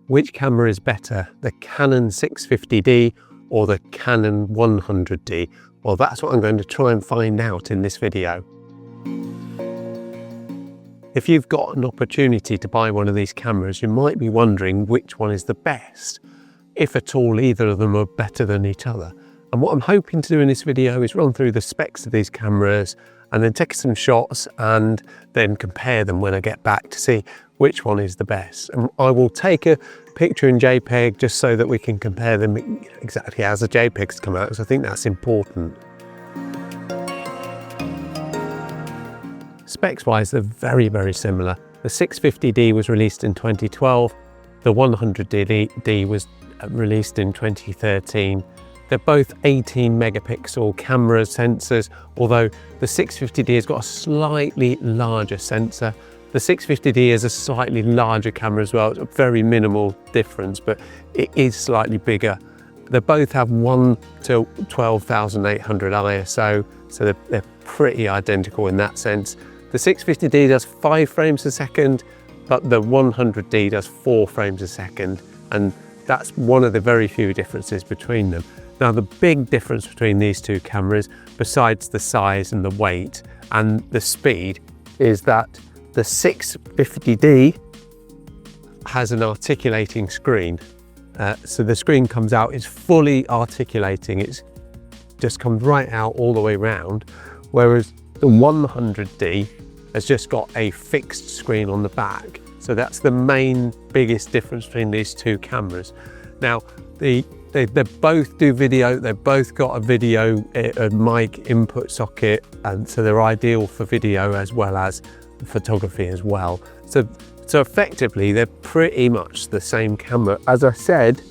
Which camera is better, the Canon 650D or the Canon 100D? Well, that's what I'm going to try and find out in this video. If you've got an opportunity to buy one of these cameras, you might be wondering which one is the best. If at all, either of them are better than each other. And what I'm hoping to do in this video is run through the specs of these cameras and then take some shots and then compare them when I get back to see which one is the best. And I will take a picture in JPEG just so that we can compare them exactly as the JPEGs come out, because I think that's important. Specs wise, they're very, very similar. The 650D was released in 2012. The 100D was released in 2013. They're both 18 megapixel camera sensors, although the 650D has got a slightly larger sensor. The 650D is a slightly larger camera as well. It's a very minimal difference, but it is slightly bigger. They both have 1 to 12,800 ISO, so they're pretty identical in that sense. The 650D does 5 frames a second, but the 100D does 4 frames a second, and that's one of the very few differences between them. Now, the big difference between these two cameras, besides the size and the weight and the speed, is that the 650D has an articulating screen. So the screen comes out, it's fully articulating, it just comes right out all the way around, whereas the 100D has just got a fixed screen on the back. So that's the main biggest difference between these two cameras. Now, they both do video, they've both got a video a mic input socket, and so they're ideal for video as well as photography as well. So effectively, they're pretty much the same camera. As I said,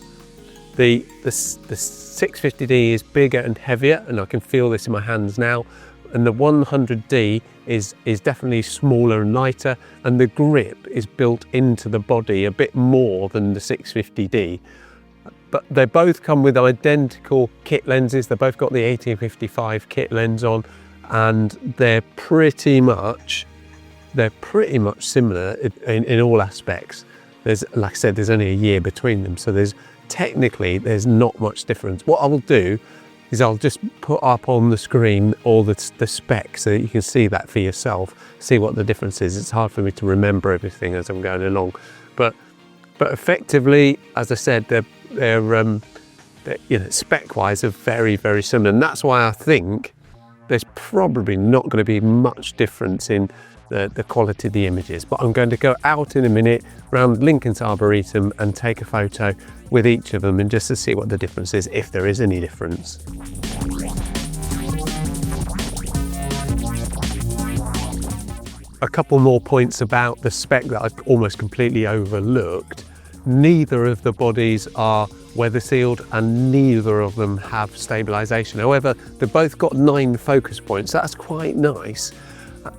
the 650D is bigger and heavier, and I can feel this in my hands now. And the 100D is definitely smaller and lighter, and the grip is built into the body a bit more than the 650D. But they both come with identical kit lenses. They've both got the 1855 kit lens on, and they're pretty much similar in all aspects. There's, like I said, there's only a year between them, so there's not much difference. What I will do is I'll just put up on the screen all the specs so that you can see that for yourself, see what the difference is. It's hard for me to remember everything as I'm going along, but effectively, as I said, they're you know, spec-wise are very, very similar, and that's why I think there's probably not going to be much difference in the quality of the images. But I'm going to go out in a minute around Lincoln's Arboretum and take a photo with each of them, and just to see what the difference is, if there is any difference. A couple more points about the spec that I've almost completely overlooked. Neither of the bodies are weather sealed and neither of them have stabilization. However, they've both got 9 focus points. That's quite nice.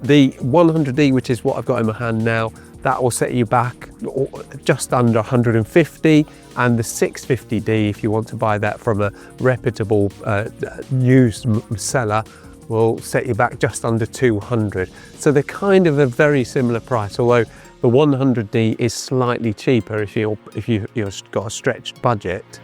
The 100D, which is what I've got in my hand now, that will set you back just under 150, and the 650D, if you want to buy that from a reputable used seller, will set you back just under 200. So they're kind of a very similar price, although the 100D is slightly cheaper if you've got a stretched budget.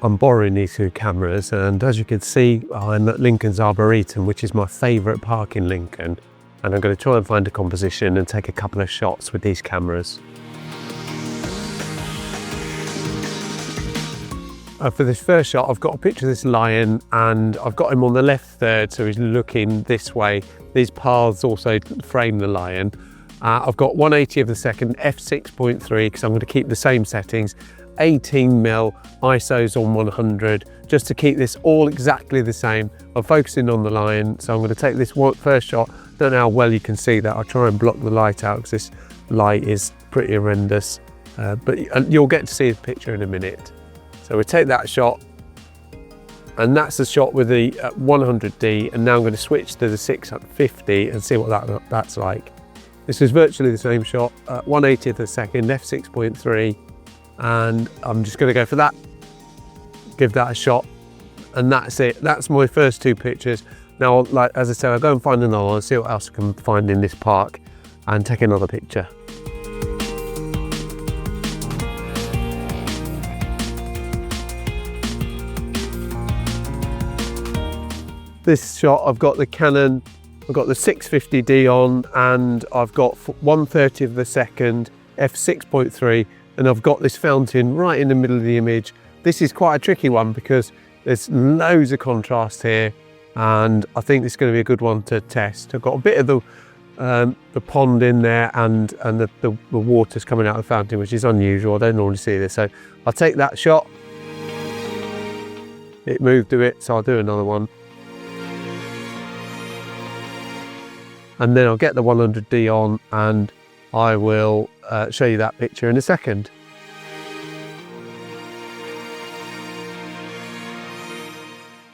I'm borrowing these two cameras, and as you can see, I'm at Lincoln's Arboretum, which is my favourite park in Lincoln, and I'm going to try and find a composition and take a couple of shots with these cameras. For this first shot, I've got a picture of this lion, and I've got him on the left third, so he's looking this way. These paths also frame the lion. I've got 180 of the second, f6.3, because I'm going to keep the same settings, 18mm ISOs on 100, just to keep this all exactly the same. I'm focusing on the lion, so I'm going to take this first shot. Don't know how well you can see that. I'll try and block the light out because this light is pretty horrendous, but you'll get to see the picture in a minute. So we take that shot, and that's the shot with the 100D, and now I'm going to switch to the 650 and see what that's like. This is virtually the same shot, 180th of a second, f6.3, and I'm just going to go for that, give that a shot, and that's it. That's my first 2 pictures. Now, like as I said, I'll go and find another one, see what else I can find in this park, and take another picture. this shot, I've got the Canon, I've got the 650D on, and I've got 1/30 of the second, f6.3, and I've got this fountain right in the middle of the image. This is quite a tricky one because there's loads of contrast here, and I think this is going to be a good one to test. I've got a bit of the pond in there, and the water's coming out of the fountain, which is unusual. I don't normally see this, so I'll take that shot. It moved a bit, so I'll do another one. And then I'll get the 100D on, and I will show you that picture in a second.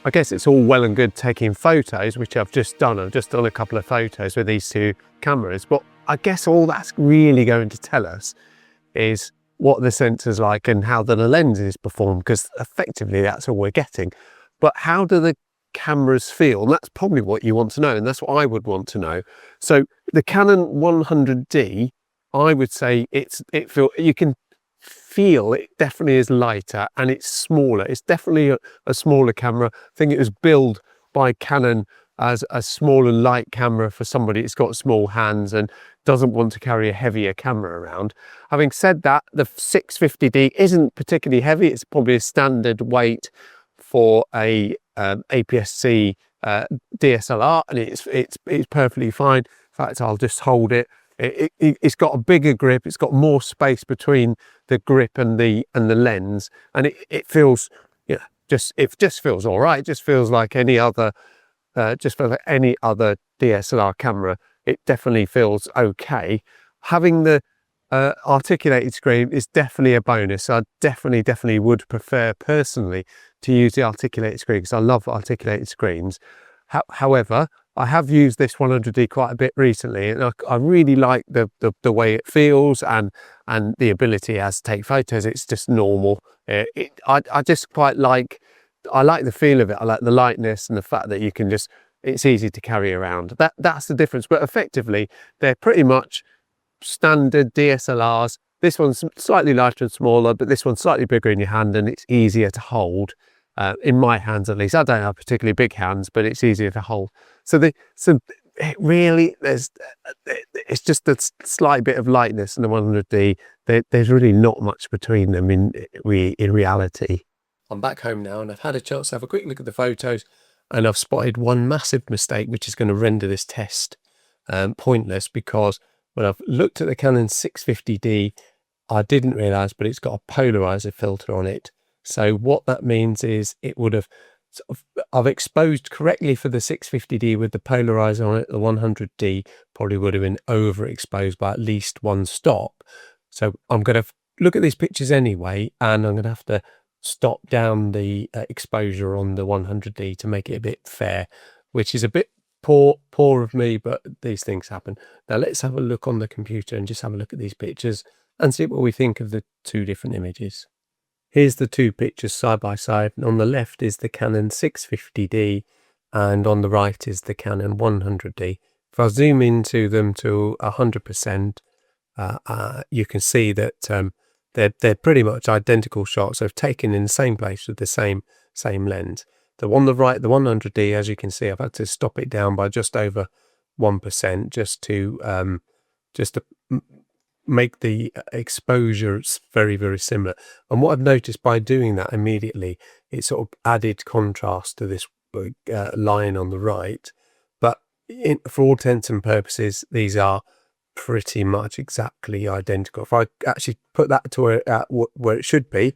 I guess it's all well and good taking photos, which I've just done. I've just done a couple of photos with these two cameras, but I guess all that's really going to tell us is what the sensor's like and how the lenses perform, because effectively that's all we're getting. But how do the cameras feel? And that's probably what you want to know, and that's what I would want to know. So the Canon 100D, I would say you can feel it definitely is lighter and it's smaller. It's definitely a smaller camera. I think it was built by Canon as a small and light camera for somebody that's got small hands and doesn't want to carry a heavier camera around. Having said that, the 650D isn't particularly heavy. It's probably a standard weight for a APS-C DSLR, and it's perfectly fine. In fact, I'll just hold it. It's got a bigger grip. It's got more space between the grip and the lens, and it feels, it just feels all right. It just feels like any other DSLR camera. It definitely feels okay. Having the articulated screen is definitely a bonus. I definitely would prefer personally to use the articulated screen because I love articulated screens. However, I have used this 100D quite a bit recently, and I really like the way it feels and the ability it has to take photos. It's just normal. I just quite like, I like the feel of it. I like the lightness and the fact that you can just, it's easy to carry around. That's the difference. But effectively, they're pretty much standard DSLRs. This one's slightly lighter and smaller, but this one's slightly bigger in your hand and it's easier to hold. In my hands, at least. I don't have particularly big hands, but it's easier to hold. So really, it's just a slight bit of lightness in the 100D. There's really not much between them in reality. I'm back home now, and I've had a chance to have a quick look at the photos, and I've spotted one massive mistake, which is going to render this test pointless, because when I've looked at the Canon 650D, I didn't realise, but it's got a polarizer filter on it. So what that means is it would have, I've exposed correctly for the 650D with the polarizer on it. The 100D probably would have been overexposed by at least one stop. So I'm going to look at these pictures anyway, and I'm going to have to stop down the exposure on the 100D to make it a bit fair, which is a bit poor of me, but these things happen. Now let's have a look on the computer and just have a look at these pictures and see what we think of the two different images. Here's the two pictures side by side, and on the left is the Canon 650D and on the right is the Canon 100D. If I zoom into them to 100%, you can see that they're pretty much identical shots. They've taken in the same place with the same lens. The one on the right, the 100D, as you can see, I've had to stop it down by just over 1% just to make the exposure very, very similar. And what I've noticed by doing that immediately, it sort of added contrast to this line on the right. But for all intents and purposes, these are pretty much exactly identical. If I actually put that to where it should be,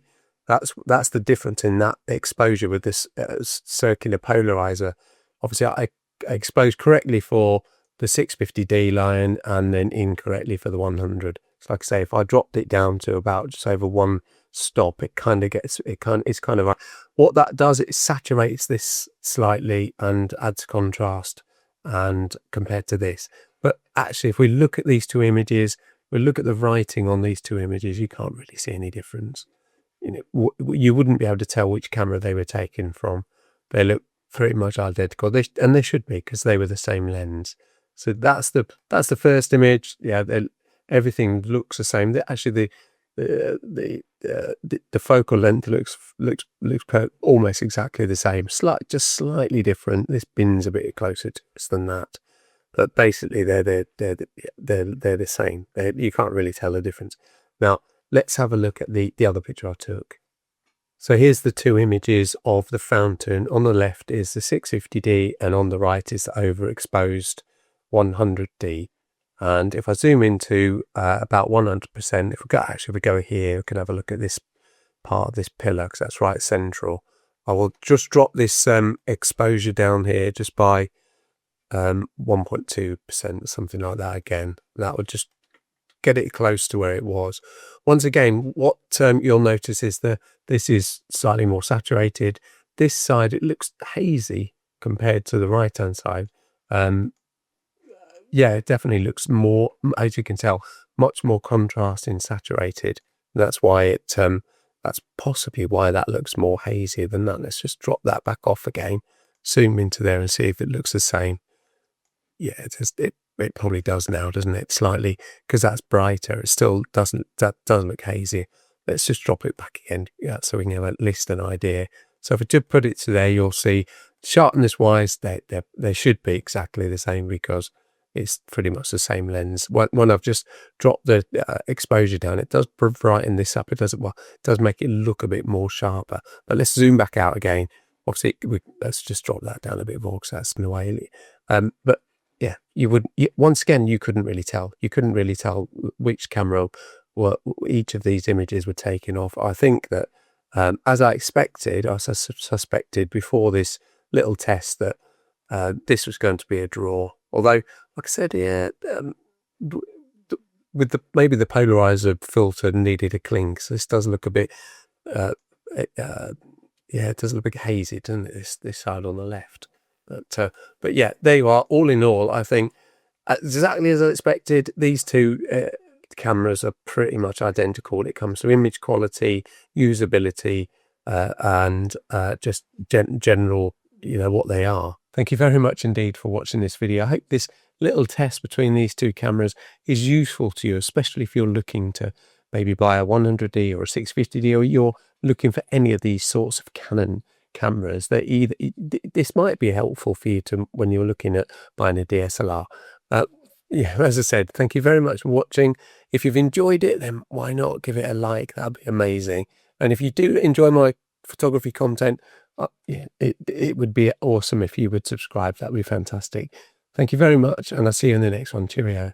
that's the difference in that exposure with this circular polarizer. Obviously, I exposed correctly for the 650D line and then incorrectly for the 100. So like I say, if I dropped it down to about just over one stop, it's kind of what that does, it saturates this slightly and adds contrast and compared to this. But actually, if we look at these two images, we look at the writing on these two images, you can't really see any difference. You wouldn't be able to tell which camera they were taken from. They look pretty much identical, and they should be, because they were the same lens. So that's the first image. Yeah, everything looks the same. Actually, the the focal length looks almost exactly the same, just slightly different. This bin's a bit closer to us than that, but basically they're the same. You can't really tell the difference. Now let's have a look at the other picture I took. So here's the two images of the fountain. On the left is the 650D and on the right is the overexposed 100D. And if I zoom into about 100%, if we go here, we can have a look at this part of this pillar, because that's right central. I will just drop this exposure down here just by 1.2%, something like that again. That would just get it close to where it was. Once again, what you'll notice is that this is slightly more saturated. This side, it looks hazy compared to the right-hand side. Yeah, it definitely looks more, as you can tell, much more contrast in saturated. That's why that's possibly why that looks more hazy than that. Let's just drop that back off again, zoom into there and see if it looks the same. Yeah, it probably does now, doesn't it? Slightly, because that's brighter. It still doesn't, that does look hazy. Let's just drop it back again, so we can have at least an idea. So if I just put it to there, you'll see sharpness wise, they should be exactly the same, because it's pretty much the same lens. When I've just dropped the exposure down, it does brighten this up. It does make it look a bit more sharper. But let's zoom back out again. Obviously, let's just drop that down a bit more, because that's in the way. But yeah, once again, you couldn't really tell. You couldn't really tell which camera each of these images were taken off. I think that, as I expected, I suspected before this little test that this was going to be a draw. Although, like I said, yeah, with maybe the polarizer filter needed a clean, so this does look a bit, yeah, it does look a bit hazy, doesn't it? This side on the left. But yeah, there you are. All in all, I think exactly as I expected, these two cameras are pretty much identical when it comes to image quality, usability, and just general, what they are. Thank you very much indeed for watching this video. I hope this little test between these two cameras is useful to you, especially if you're looking to maybe buy a 100D or a 650D, or you're looking for any of these sorts of Canon cameras. This might be helpful for you when you're looking at buying a DSLR. Yeah, as I said, thank you very much for watching. If you've enjoyed it, then why not give it a like? That'd be amazing. And if you do enjoy my photography content, yeah, it would be awesome if you would subscribe. That'd be fantastic. Thank you very much, and I'll see you in the next one. Cheerio.